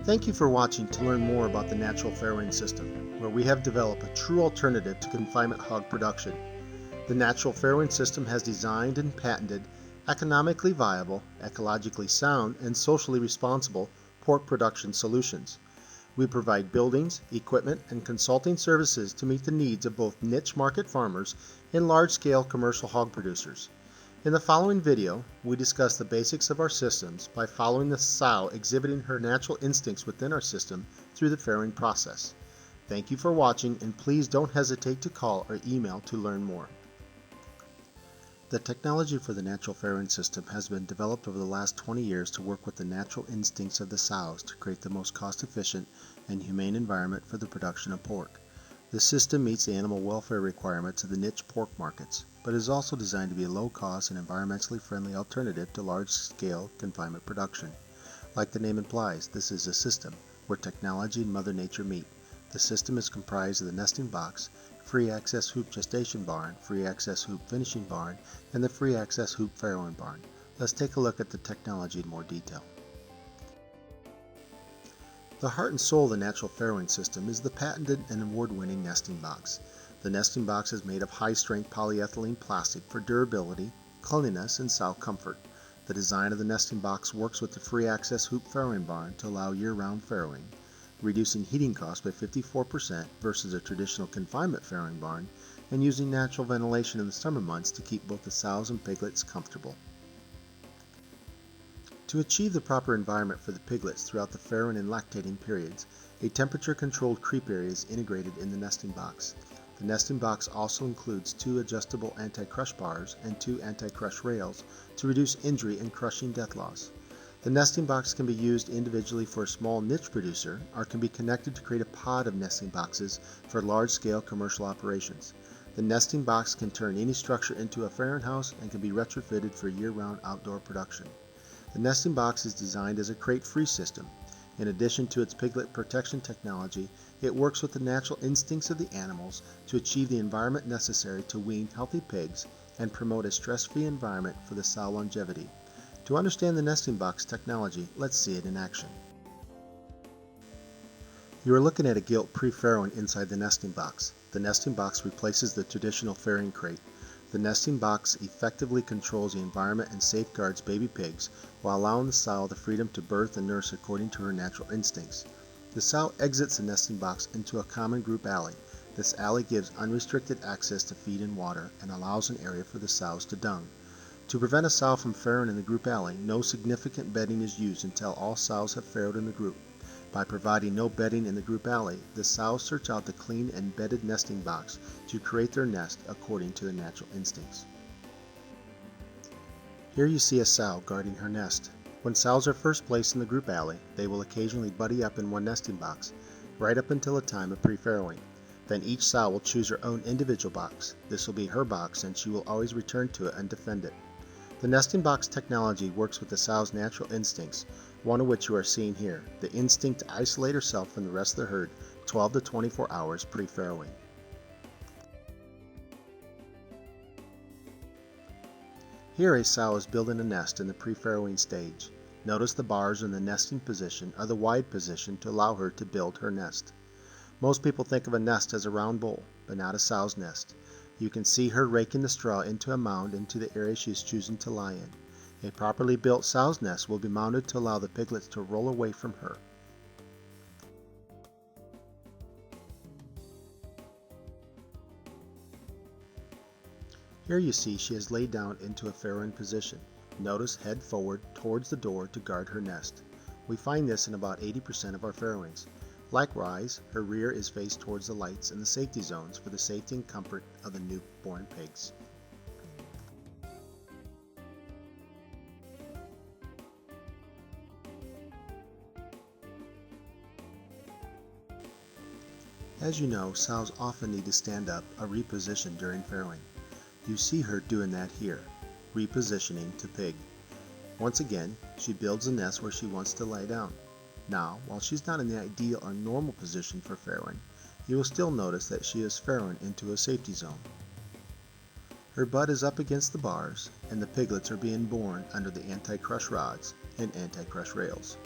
Thank you for watching to learn more about the natural farrowing system, where we have developed a true alternative to confinement hog production. The natural farrowing system has designed and patented economically viable, ecologically sound, and socially responsible pork production solutions. We provide buildings, equipment, and consulting services to meet the needs of both niche market farmers and large-scale commercial hog producers. In the following video, we discuss the basics of our systems by following the sow exhibiting her natural instincts within our system through the farrowing process. Thank you for watching, and please don't hesitate to call or email to learn more. The technology for the natural farrowing system has been developed over the last 20 years to work with the natural instincts of the sows to create the most cost-efficient and humane environment for the production of pork. The system meets the animal welfare requirements of the niche pork markets, but is also designed to be a low-cost and environmentally friendly alternative to large-scale confinement production. Like the name implies, this is a system where technology and Mother Nature meet. The system is comprised of the nesting box, free access hoop gestation barn, free access hoop finishing barn, and the free access hoop farrowing barn. Let's take a look at the technology in more detail. The heart and soul of the natural farrowing system is the patented and award-winning nesting box. The nesting box is made of high-strength polyethylene plastic for durability, cleanliness, and sow comfort. The design of the nesting box works with the free access hoop farrowing barn to allow year-round farrowing, reducing heating costs by 54% versus a traditional confinement farrowing barn, and using natural ventilation in the summer months to keep both the sows and piglets comfortable. To achieve the proper environment for the piglets throughout the farrowing and lactating periods, a temperature-controlled creep area is integrated in the nesting box. The nesting box also includes 2 adjustable anti-crush bars and 2 anti-crush rails to reduce injury and crushing death loss. The nesting box can be used individually for a small niche producer or can be connected to create a pod of nesting boxes for large-scale commercial operations. The nesting box can turn any structure into a farrowing house and can be retrofitted for year-round outdoor production. The nesting box is designed as a crate-free system. In addition to its piglet protection technology, it works with the natural instincts of the animals to achieve the environment necessary to wean healthy pigs and promote a stress-free environment for the sow longevity. To understand the nesting box technology, let's see it in action. You are looking at a gilt pre-farrowing inside the nesting box. The nesting box replaces the traditional farrowing crate. The nesting box effectively controls the environment and safeguards baby pigs while allowing the sow the freedom to birth and nurse according to her natural instincts. The sow exits the nesting box into a common group alley. This alley gives unrestricted access to feed and water and allows an area for the sows to dung. To prevent a sow from farrowing in the group alley, no significant bedding is used until all sows have farrowed in the group. By providing no bedding in the group alley, the sows search out the clean and bedded nesting box to create their nest according to their natural instincts. Here you see a sow guarding her nest. When sows are first placed in the group alley, they will occasionally buddy up in one nesting box, right up until the time of pre-farrowing. Then each sow will choose her own individual box. This will be her box and she will always return to it and defend it. The nesting box technology works with the sow's natural instincts, one of which you are seeing here, the instinct to isolate herself from the rest of the herd 12 to 24 hours pre-farrowing. Here a sow is building a nest in the pre-farrowing stage. Notice the bars in the nesting position are the wide position to allow her to build her nest. Most people think of a nest as a round bowl, but not a sow's nest. You can see her raking the straw into a mound into the area she is choosing to lie in. A properly built sow's nest will be mounted to allow the piglets to roll away from her. Here you see she has laid down into a farrowing position. Notice head forward towards the door to guard her nest. We find this in about 80% of our farrowings. Likewise, her rear is faced towards the lights and the safety zones for the safety and comfort of the newborn pigs. As you know, sows often need to stand up or reposition during farrowing. You see her doing that here, repositioning to pig. Once again, she builds a nest where she wants to lie down. Now, while she's not in the ideal or normal position for farrowing, you will still notice that she is farrowing into a safety zone. Her butt is up against the bars, and the piglets are being born under the anti-crush rods and anti-crush rails.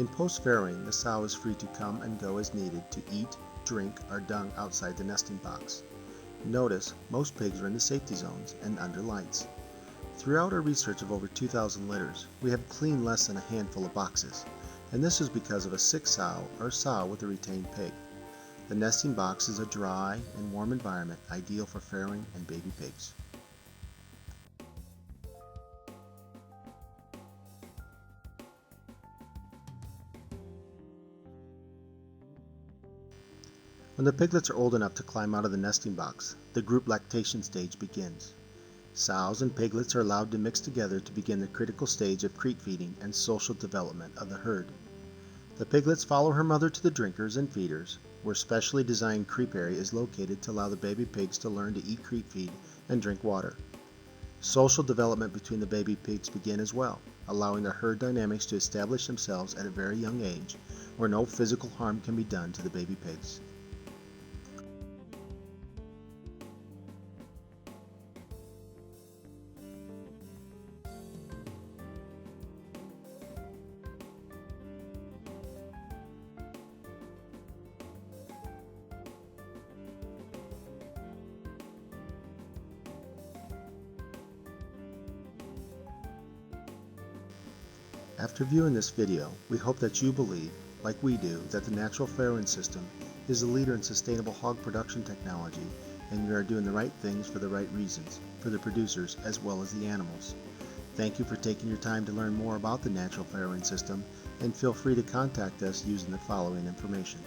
In post-farrowing, the sow is free to come and go as needed to eat, drink, or dung outside the nesting box. Notice, most pigs are in the safety zones and under lights. Throughout our research of over 2,000 litters, we have cleaned less than a handful of boxes, and this is because of a sick sow or a sow with a retained pig. The nesting box is a dry and warm environment ideal for farrowing and baby pigs. When the piglets are old enough to climb out of the nesting box, the group lactation stage begins. Sows and piglets are allowed to mix together to begin the critical stage of crete feeding and social development of the herd. The piglets follow her mother to the drinkers and feeders, where specially designed creep area is located to allow the baby pigs to learn to eat creep feed and drink water. Social development between the baby pigs begin as well, allowing the herd dynamics to establish themselves at a very young age, where no physical harm can be done to the baby pigs. After viewing this video, we hope that you believe, like we do, that the natural farrowing system is a leader in sustainable hog production technology, and we are doing the right things for the right reasons, for the producers as well as the animals. Thank you for taking your time to learn more about the natural farrowing system, and feel free to contact us using the following information.